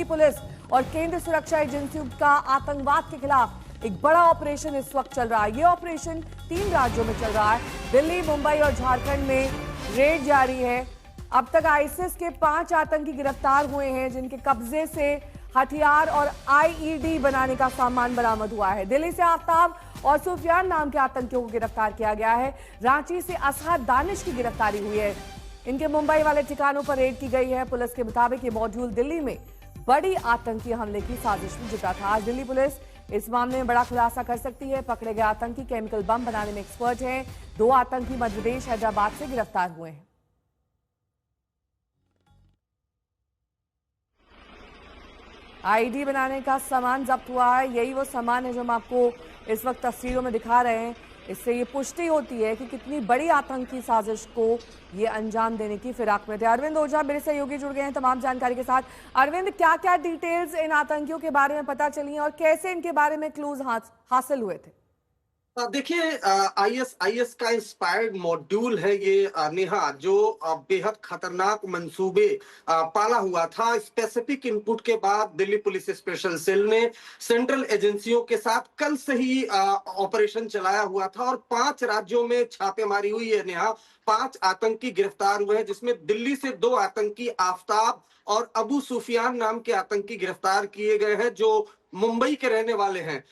Police और केंद्रीय सुरक्षा एजेंसियों का आतंकवाद के खिलाफ एक बड़ा ऑपरेशन इस वक्त चल रहा है। ये ऑपरेशन 3 राज्यों में चल रहा है। दिल्ली, मुंबई और झारखंड में रेड जारी है। अब तक आईएसआईएस के 5 आतंकी गिरफ्तार हुए हैं, जिनके कब्जे से हथियार और आईईडी बनाने का सामान बरामद हुआ है। दिल्ली से आफ्ताब और सुफियान नाम के आतंकियों को गिरफ्तार किया गया है। रांची से असहर दानिश की गिरफ्तारी हुई है। इनके मुंबई वाले ठिकानों पर रेड की गई है। पुलिस के मुताबिक ये मॉड्यूल दिल्ली में बड़ी आतंकी हमले की साजिश में जुटा था। आज दिल्ली पुलिस इस मामले में बड़ा खुलासा कर सकती है। पकड़े गए आतंकी केमिकल बम बनाने में एक्सपर्ट हैं। 2 आतंकी मध्य प्रदेश, हैदराबाद से गिरफ्तार हुए हैं। आईडी बनाने का सामान जब्त हुआ है। यही वो सामान है जो हम आपको इस वक्त तस्वीरों में दिखा रहे हैं। इससे ये पुष्टि होती है कि कितनी बड़ी आतंकी साजिश को ये अंजाम देने की फिराक में थे। अरविंद ओझा मेरे सहयोगी जुड़ गए हैं तमाम जानकारी के साथ। अरविंद, क्या क्या डिटेल्स इन आतंकियों के बारे में पता चली हैं और कैसे इनके बारे में क्लूज हासिल हुए थे? देखिए, आईएस का इंस्पायर्ड मॉड्यूल है ये, नेहा, जो बेहद खतरनाक मंसूबे पाला हुआ था। स्पेसिफिक इनपुट के बाद दिल्ली पुलिस स्पेशल सेल ने सेंट्रल एजेंसियों के साथ कल से ही ऑपरेशन चलाया हुआ था और 5 राज्यों में छापेमारी हुई है। नेहा, 5 आतंकी गिरफ्तार हुए हैं, जिसमें दिल्ली से 2 आतंकी आफ्ताब और अबू सुफियान नाम के आतंकी गिरफ्तार किए गए हैं, जो मुंबई के रहने वाले हैं।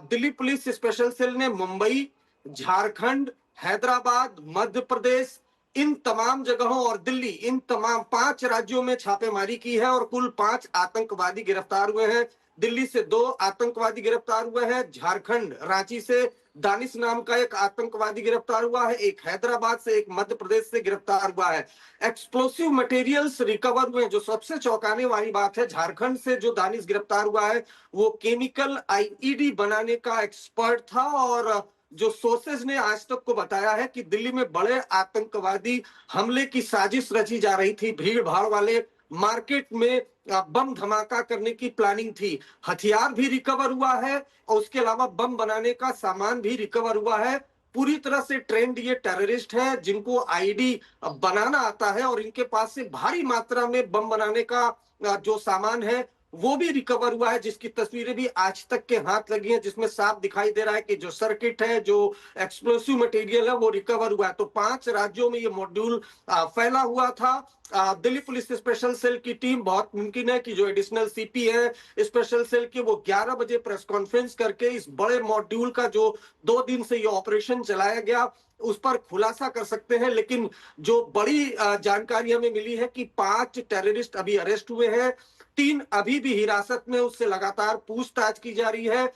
दिल्ली पुलिस स्पेशल सेल ने मुंबई, झारखंड, हैदराबाद, मध्य प्रदेश, इन तमाम जगहों और दिल्ली, इन तमाम 5 राज्यों में छापेमारी की है और कुल 5 आतंकवादी गिरफ्तार हुए हैं। दिल्ली से 2 आतंकवादी गिरफ्तार हुए हैं। झारखंड, रांची से दानिश नाम का एक आतंकवादी गिरफ्तार हुआ है। एक हैदराबाद से, एक मध्य प्रदेश से गिरफ्तार हुआ है। एक्सप्लोसिव मटेरियल्स रिकवर हुए। जो सबसे चौंकाने वाली बात है, झारखंड से जो दानिश गिरफ्तार हुआ है वो केमिकल आईईडी बनाने का एक्सपर्ट था और जो सोर्सेज ने आज तक को बताया है कि दिल्ली में बड़े आतंकवादी हमले की साजिश रची जा रही थी। भीड़ भाड़ वाले मार्केट में बम धमाका करने की प्लानिंग थी। हथियार भी रिकवर हुआ है और उसके अलावा बम बनाने का सामान भी रिकवर हुआ है। पूरी तरह से ट्रेंड ये टेररिस्ट है, जिनको आईडी बनाना आता है और इनके पास से भारी मात्रा में बम बनाने का जो सामान है वो भी रिकवर हुआ है, जिसकी तस्वीरें भी आज तक के हाथ लगी हैं, जिसमें साफ दिखाई दे रहा है कि जो सर्किट है, जो एक्सप्लोसिव मटेरियल है, वो रिकवर हुआ है। तो 5 राज्यों में ये मॉड्यूल फैला हुआ था। दिल्ली पुलिस स्पेशल सेल की टीम, बहुत मुमकिन है कि जो एडिशनल सीपी है स्पेशल सेल के, वो 11 बजे प्रेस कॉन्फ्रेंस करके इस बड़े मॉड्यूल का जो 2 दिन से ये ऑपरेशन चलाया गया उस पर खुलासा कर सकते हैं। लेकिन जो बड़ी जानकारी हमें मिली है कि 5 टेररिस्ट अभी अरेस्ट हुए हैं, 3 अभी भी हिरासत में, उससे लगातार पूछताछ की जा रही है।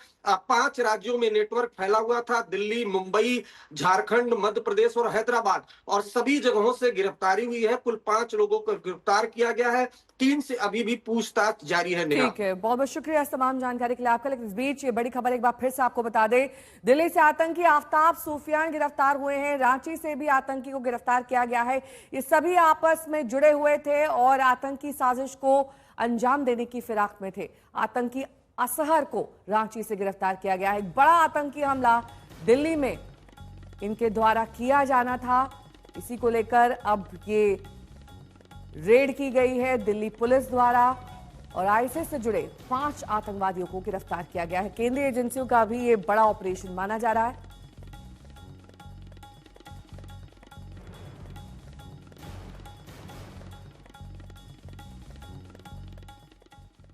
5 राज्यों में नेटवर्क फैला हुआ था, दिल्ली, मुंबई, झारखंड, मध्य प्रदेश और हैदराबाद, और सभी जगहों से गिरफ्तारी हुई है। कुल 5 लोगों को गिरफ्तार किया गया है। 3 से अभी भी पूछताछ जारी है। ठीक है, बहुत बहुत शुक्रिया इस तमाम जानकारी के लिए आपका। लेकिन इस बीच ये बड़ी खबर एक बार फिर से आपको बता दें, दिल्ली से आतंकी आफ्ताब सुफियान गिरफ्तार हुए हैं। रांची से भी आतंकी को गिरफ्तार किया गया है। ये सभी आपस में जुड़े हुए थे और आतंकी साजिश को अंजाम देने की फिराक में थे। आतंकी असहर को रांची से गिरफ्तार किया गया है। एक बड़ा आतंकी हमला दिल्ली में इनके द्वारा किया जाना था, इसी को लेकर अब ये रेड की गई है दिल्ली पुलिस द्वारा और आईएसआईएस से जुड़े 5 आतंकवादियों को गिरफ्तार किया गया है। केंद्रीय एजेंसियों का भी ये बड़ा ऑपरेशन माना जा रहा है।